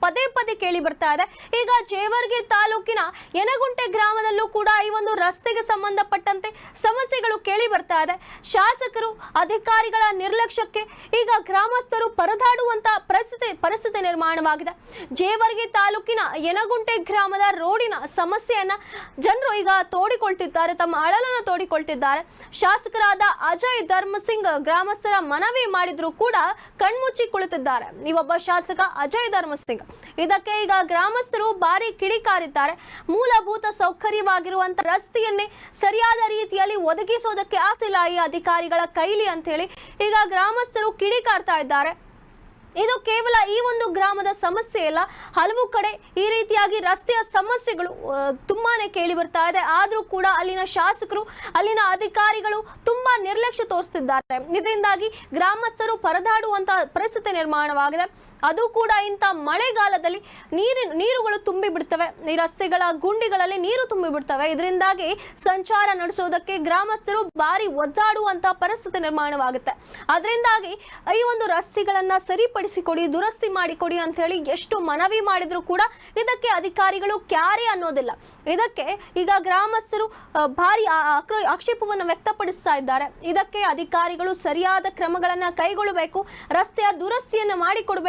ಪದೇ ಪದೇ ಕೇಳಿ ಬರ್ತಾ ಇದೆ. ಈಗ ಜೇವರ್ಗಿ ತಾಲೂಕಿನ ಯನಗುಂಟೆ ಗ್ರಾಮದಲ್ಲೂ ಕೂಡ ಈ ಒಂದು ರಸ್ತೆಗೆ ಸಂಬಂಧಪಟ್ಟಂತೆ ಸಮಸ್ಯೆಗಳು ಕೇಳಿ ಬರ್ತಾ ಇದೆ. ಶಾಸಕರು ಅಧಿಕಾರಿಗಳ ನಿರ್ಲಕ್ಷ್ಯಕ್ಕೆ ಈಗ ಗ್ರಾಮಸ್ಥರು ಪರದಾಡುವಂತ ಪರಿಸ್ಥಿತಿ ನಿರ್ಮಾಣವಾಗಿದೆ. ಜೇವರ್ಗಿ ತಾಲೂಕಿನ ಯನಗುಂಟೆ ಗ್ರಾಮದ ರೋಡಿನ ಸಮಸ್ಯೆಯನ್ನ ಜನರು ಈಗ ತೋಡಿಕೊಳ್ತಿದ್ದಾರೆ, ತಮ್ಮ ಅಳಲನ್ನು ತೋಡಿಕೊಳ್ತಿದ್ದಾರೆ. ಶಾಸಕರಾದ ಅಜಯ್ ಧರ್ಮಸಿಂಗ್ ಗ್ರಾಮಸ್ಥರ ಮನವಿ ಮಾಡಿದ್ರು ಕೂಡ ಕಣ್ಮುಚ್ಚಿ ಕುಳಿತಿದ್ದಾರೆ. ಈ ಒಬ್ಬ ಶಾಸಕ ಅಜಯ್ ಧರ್ಮಸಿಂಗ್, ಇದಕ್ಕೆ ಈಗ ಗ್ರಾಮಸ್ಥರು ಭಾರಿ ಕಿಡಿಕಾರಿದ್ದಾರೆ. ಮೂಲಭೂತ ಸೌಕರ್ಯವಾಗಿರುವಂತಹ ರಸ್ತೆಯನ್ನೇ ಸರಿಯಾದ ರೀತಿಯಲ್ಲಿ ಒದಗಿಸೋದಕ್ಕೆ ಆಗ್ತಿಲ್ಲ ಈ ಅಧಿಕಾರಿಗಳ ಕೈಲಿ ಅಂತ ಹೇಳಿ ಈಗ ಗ್ರಾಮಸ್ಥರು ಕಿಡಿಕಾರ್ತಾ ಇದ್ದಾರೆ. ಇದು ಕೇವಲ ಈ ಒಂದು ಗ್ರಾಮದ ಸಮಸ್ಯೆ ಇಲ್ಲ, ಹಲವು ಕಡೆ ಈ ರೀತಿಯಾಗಿ ರಸ್ತೆಯ ಸಮಸ್ಯೆಗಳು ತುಂಬಾನೇ ಕೇಳಿ ಬರ್ತಾ ಇದೆ. ಆದ್ರೂ ಕೂಡ ಅಲ್ಲಿನ ಶಾಸಕರು, ಅಲ್ಲಿನ ಅಧಿಕಾರಿಗಳು ತುಂಬಾ ನಿರ್ಲಕ್ಷ್ಯ ತೋರಿಸ್ತಿದ್ದಾರೆ. ಇದರಿಂದಾಗಿ ಗ್ರಾಮಸ್ಥರು ಪರದಾಡುವಂತ ಪರಿಸ್ಥಿತಿ ನಿರ್ಮಾಣವಾಗಿದೆ. ಅದು ಕೂಡ ಇಂಥ ಮಳೆಗಾಲದಲ್ಲಿ ನೀರುಗಳು ತುಂಬಿ ಬಿಡ್ತವೆ, ಈ ರಸ್ತೆಗಳ ಗುಂಡಿಗಳಲ್ಲಿ ನೀರು ತುಂಬಿ ಬಿಡ್ತವೆ. ಇದರಿಂದಾಗಿ ಸಂಚಾರ ನಡೆಸೋದಕ್ಕೆ ಗ್ರಾಮಸ್ಥರು ಭಾರಿ ಒದ್ದಾಡುವಂತ ಪರಿಸ್ಥಿತಿ ನಿರ್ಮಾಣವಾಗುತ್ತೆ. ಅದರಿಂದಾಗಿ ಈ ಒಂದು ರಸ್ತೆಗಳನ್ನ ಸರಿಪಡಿಸಿಕೊಡಿ, ದುರಸ್ತಿ ಮಾಡಿಕೊಡಿ ಅಂತ ಹೇಳಿ ಎಷ್ಟು ಮನವಿ ಮಾಡಿದ್ರು ಕೂಡ ಇದಕ್ಕೆ ಅಧಿಕಾರಿಗಳು ಕ್ಯಾರೆ ಅನ್ನೋದಿಲ್ಲ. ಇದಕ್ಕೆ ಈಗ ಗ್ರಾಮಸ್ಥರು ಭಾರಿ ಆಕ್ಷೇಪವನ್ನು ವ್ಯಕ್ತಪಡಿಸ್ತಾ ಇದ್ದಾರೆ. ಇದಕ್ಕೆ ಅಧಿಕಾರಿಗಳು ಸರಿಯಾದ ಕ್ರಮಗಳನ್ನ ಕೈಗೊಳ್ಳಬೇಕು, ರಸ್ತೆಯ ದುರಸ್ತಿಯನ್ನು ಮಾಡಿಕೊಡ್ಬೇಕು.